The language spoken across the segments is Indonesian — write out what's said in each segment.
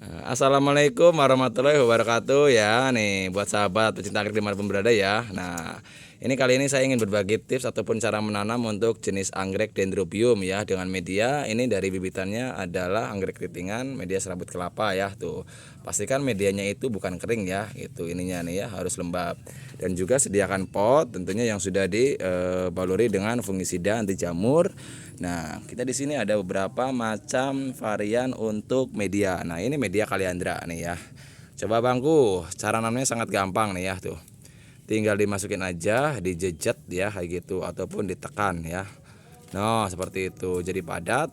Assalamualaikum warahmatullahi wabarakatuh ya. Nih buat sahabat pecinta anggrek dimanapun berada ya. Nah ini kali ini saya ingin berbagi tips ataupun cara menanam untuk jenis anggrek dendrobium ya. Dengan media ini dari bibitannya adalah anggrek keritingan media serabut kelapa ya. Tuh pastikan medianya itu bukan kering ya. Itu ininya nih ya, harus lembab. Dan juga sediakan pot tentunya yang sudah dibaluri dengan fungisida anti jamur. Nah, kita di sini ada beberapa macam varian untuk media. Nah, ini media kaliandra nih ya. Coba bangku, cara nanamnya sangat gampang nih ya tuh. Tinggal dimasukin aja, dijejet ya kayak gitu ataupun ditekan ya. Nah, seperti itu. Jadi padat.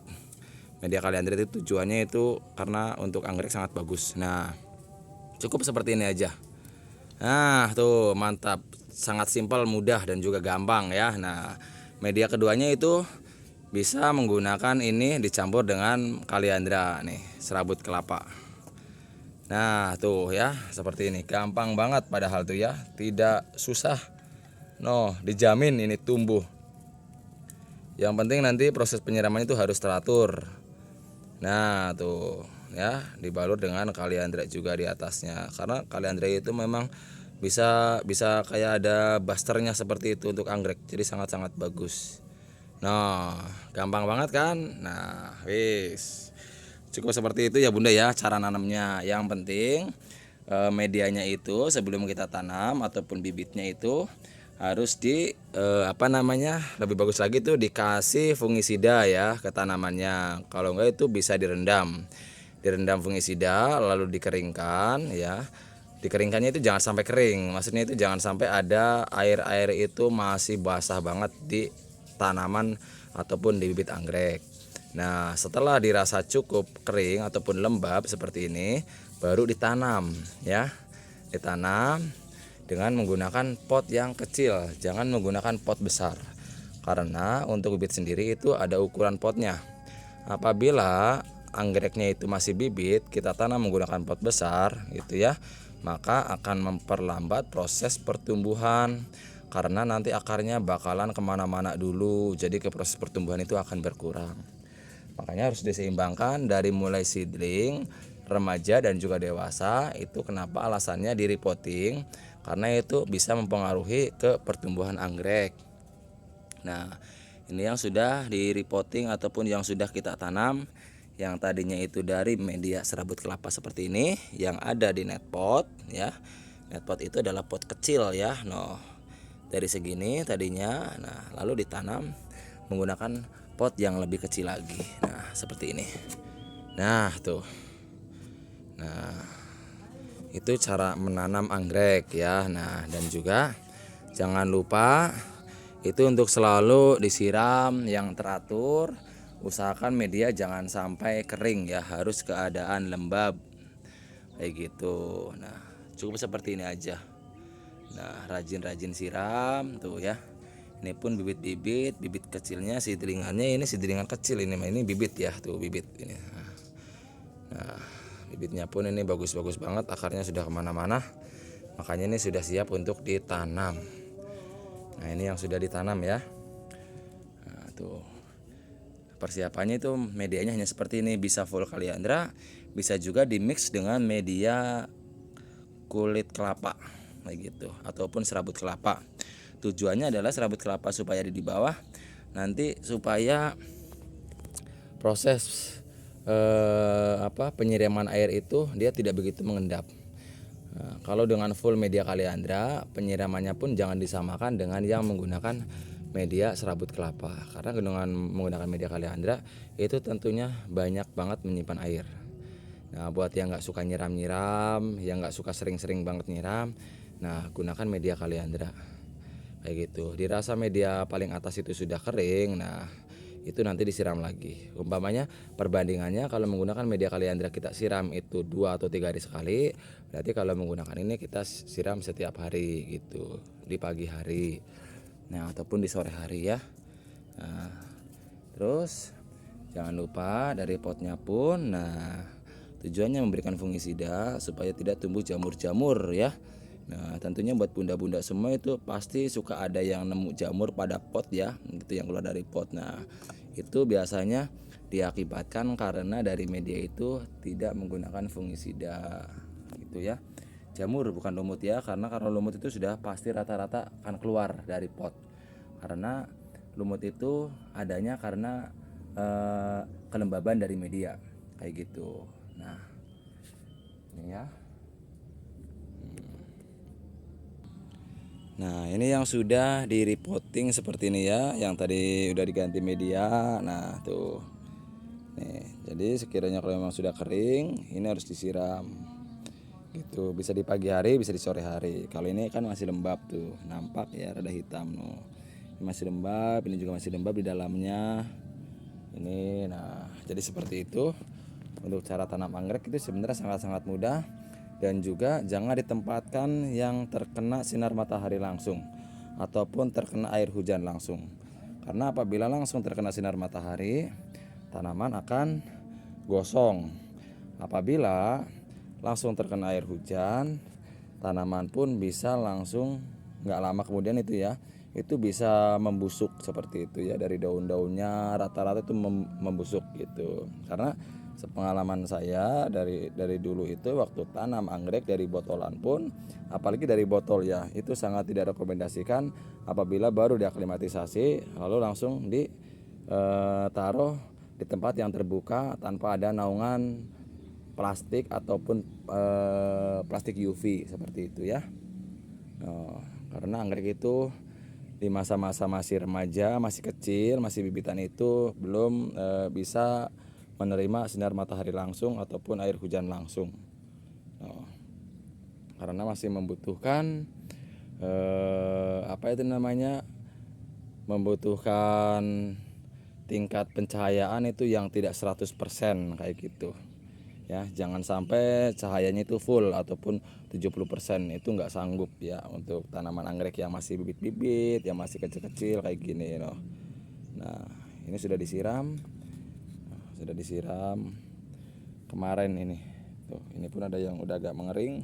Media kaliandra itu tujuannya itu karena untuk anggrek sangat bagus. Nah, cukup seperti ini aja. Nah, tuh mantap. Sangat simpel, mudah dan juga gampang ya. Nah, media keduanya itu bisa menggunakan ini dicampur dengan kaliandra nih, serabut kelapa. Nah, tuh ya, seperti ini. Gampang banget padahal tuh ya, tidak susah. No, dijamin ini tumbuh. Yang penting nanti proses penyiramannya itu harus teratur. Nah, tuh ya, dibalur dengan kaliandra juga di atasnya. Karena kaliandra itu memang bisa kayak ada busternya seperti itu untuk anggrek. Jadi sangat-sangat bagus. Nah, gampang banget kan? Nah, wis. Cukup seperti itu ya Bunda ya cara nanamnya. Yang penting medianya itu sebelum kita tanam ataupun bibitnya itu harus lebih bagus lagi tuh dikasih fungisida ya ke tanamannya. Kalau enggak itu bisa direndam. Direndam fungisida lalu dikeringkan ya. Dikeringkannya itu jangan sampai kering. Maksudnya itu jangan sampai ada air-air itu masih basah banget di tanaman ataupun di bibit anggrek. Nah, setelah dirasa cukup kering ataupun lembab seperti ini, baru ditanam ya. Ditanam dengan menggunakan pot yang kecil, jangan menggunakan pot besar. Karena untuk bibit sendiri itu ada ukuran potnya. Apabila anggreknya itu masih bibit, kita tanam menggunakan pot besar gitu ya, maka akan memperlambat proses pertumbuhan. Karena nanti akarnya bakalan kemana-mana dulu, jadi ke proses pertumbuhan itu akan berkurang. Makanya harus diseimbangkan dari mulai seedling, remaja dan juga dewasa. Itu kenapa alasannya di repotting, karena itu bisa mempengaruhi ke pertumbuhan anggrek. Nah, ini yang sudah di repotting ataupun yang sudah kita tanam, yang tadinya itu dari media serabut kelapa seperti ini, yang ada di net pot ya. Net pot itu adalah pot kecil ya. Dari segini tadinya, nah lalu ditanam menggunakan pot yang lebih kecil lagi. Nah, seperti ini. Nah, tuh. Nah, itu cara menanam anggrek ya. Nah, dan juga jangan lupa itu untuk selalu disiram yang teratur. Usahakan media jangan sampai kering ya, harus keadaan lembab. Kayak gitu. Nah, cukup seperti ini aja. Nah, rajin-rajin siram tuh ya. Ini pun bibit kecilnya, seedlingannya ini seedlingan kecil ini bibit ya, tuh bibit ini. Nah, bibitnya pun ini bagus-bagus banget, akarnya sudah kemana-mana. Makanya ini sudah siap untuk ditanam. Nah, ini yang sudah ditanam ya. Nah, tuh. Persiapannya itu medianya hanya seperti ini, bisa full kaliandra, bisa juga dimix dengan media kulit kelapa kayak gitu ataupun serabut kelapa. Tujuannya adalah serabut kelapa supaya ada di bawah, nanti supaya proses penyiraman air itu dia tidak begitu mengendap. Nah, kalau dengan full media kaliandra, penyiramannya pun jangan disamakan dengan yang menggunakan media serabut kelapa. Karena dengan menggunakan media kaliandra itu tentunya banyak banget menyimpan air. Nah, buat yang nggak suka nyiram-nyiram, yang nggak suka sering-sering banget nyiram, nah gunakan media kaliandra kayak gitu. Dirasa media paling atas itu sudah kering, nah itu nanti disiram lagi. Umpamanya perbandingannya kalau menggunakan media kaliandra kita siram itu 2 atau 3 hari sekali, berarti kalau menggunakan ini kita siram setiap hari gitu, di pagi hari, nah ataupun di sore hari ya. Nah, terus jangan lupa dari potnya pun, nah tujuannya memberikan fungisida supaya tidak tumbuh jamur-jamur ya. Nah, tentunya buat bunda-bunda semua itu pasti suka ada yang nemu jamur pada pot ya, gitu yang keluar dari pot. Nah, itu biasanya diakibatkan karena dari media itu tidak menggunakan fungisida gitu ya. Jamur bukan lumut ya, karena lumut itu sudah pasti rata-rata akan keluar dari pot. Karena lumut itu adanya karena kelembaban dari media kayak gitu. Nah, ini ya. Nah, ini yang sudah di repotting seperti ini ya, yang tadi udah diganti media. Nah, tuh. Nih, jadi sekiranya kalau memang sudah kering, ini harus disiram. Gitu, bisa di pagi hari, bisa di sore hari. Kalau ini kan masih lembab tuh, nampak ya rada hitam no. Ini masih lembab, ini juga masih lembab di dalamnya. Ini, nah, jadi seperti itu. Untuk cara tanam anggrek itu sebenarnya sangat-sangat mudah. Dan juga jangan ditempatkan yang terkena sinar matahari langsung ataupun terkena air hujan langsung. Karena apabila langsung terkena sinar matahari, tanaman akan gosong. Apabila langsung terkena air hujan, tanaman pun bisa langsung nggak lama kemudian itu bisa membusuk seperti itu ya, dari daun-daunnya rata-rata itu membusuk gitu. Karena sepengalaman saya dari dulu itu waktu tanam anggrek dari botolan pun, apalagi dari botol ya, itu sangat tidak rekomendasikan apabila baru diaklimatisasi lalu langsung ditaruh di tempat yang terbuka tanpa ada naungan plastik ataupun plastik UV seperti itu ya. Karena anggrek itu di masa-masa masih remaja, masih kecil, masih bibitan itu belum bisa menerima sinar matahari langsung ataupun air hujan langsung. Karena masih membutuhkan membutuhkan tingkat pencahayaan itu yang tidak 100% kayak gitu. Ya, jangan sampai cahayanya itu full ataupun 70%, itu nggak sanggup ya untuk tanaman anggrek yang masih bibit-bibit, yang masih kecil-kecil kayak gini loh. Nah, ini sudah disiram. Sudah disiram kemarin ini. Tuh, ini pun ada yang udah agak mengering,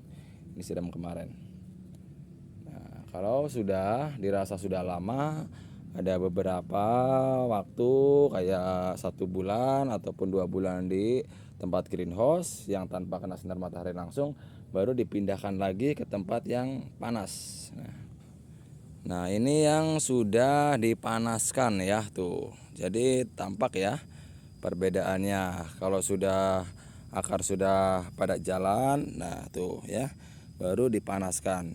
disiram kemarin. Nah, kalau sudah dirasa sudah lama, ada beberapa waktu kayak 1 bulan ataupun 2 bulan di tempat greenhouse yang tanpa kena sinar matahari langsung, baru dipindahkan lagi ke tempat yang panas. Nah, ini yang sudah dipanaskan ya tuh. Jadi tampak ya perbedaannya. Kalau sudah akar sudah pada jalan, nah tuh ya, baru dipanaskan.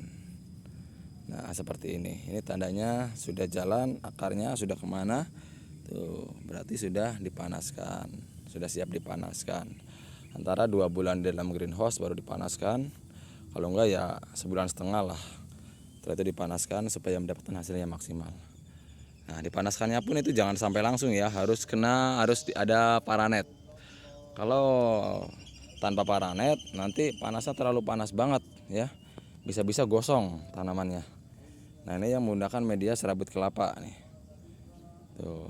Nah, seperti ini. Ini tandanya sudah jalan, akarnya sudah kemana? Tuh, berarti sudah dipanaskan, sudah siap dipanaskan. Antara 2 bulan dalam greenhouse baru dipanaskan. Kalau enggak ya 1,5 bulan lah. Setelah itu dipanaskan supaya mendapatkan hasilnya maksimal. Nah, dipanaskannya pun itu jangan sampai langsung ya, harus ada paranet. Kalau tanpa paranet nanti panasnya terlalu panas banget ya, bisa-bisa gosong tanamannya. Nah, ini yang menggunakan media serabut kelapa nih. Tuh.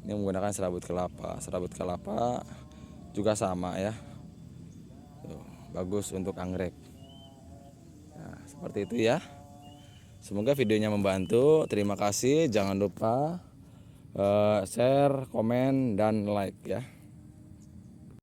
Ini menggunakan serabut kelapa. Serabut kelapa juga sama ya. Tuh, bagus untuk anggrek. Nah, seperti itu ya. Semoga videonya membantu. Terima kasih. Jangan lupa share, komen, dan like ya.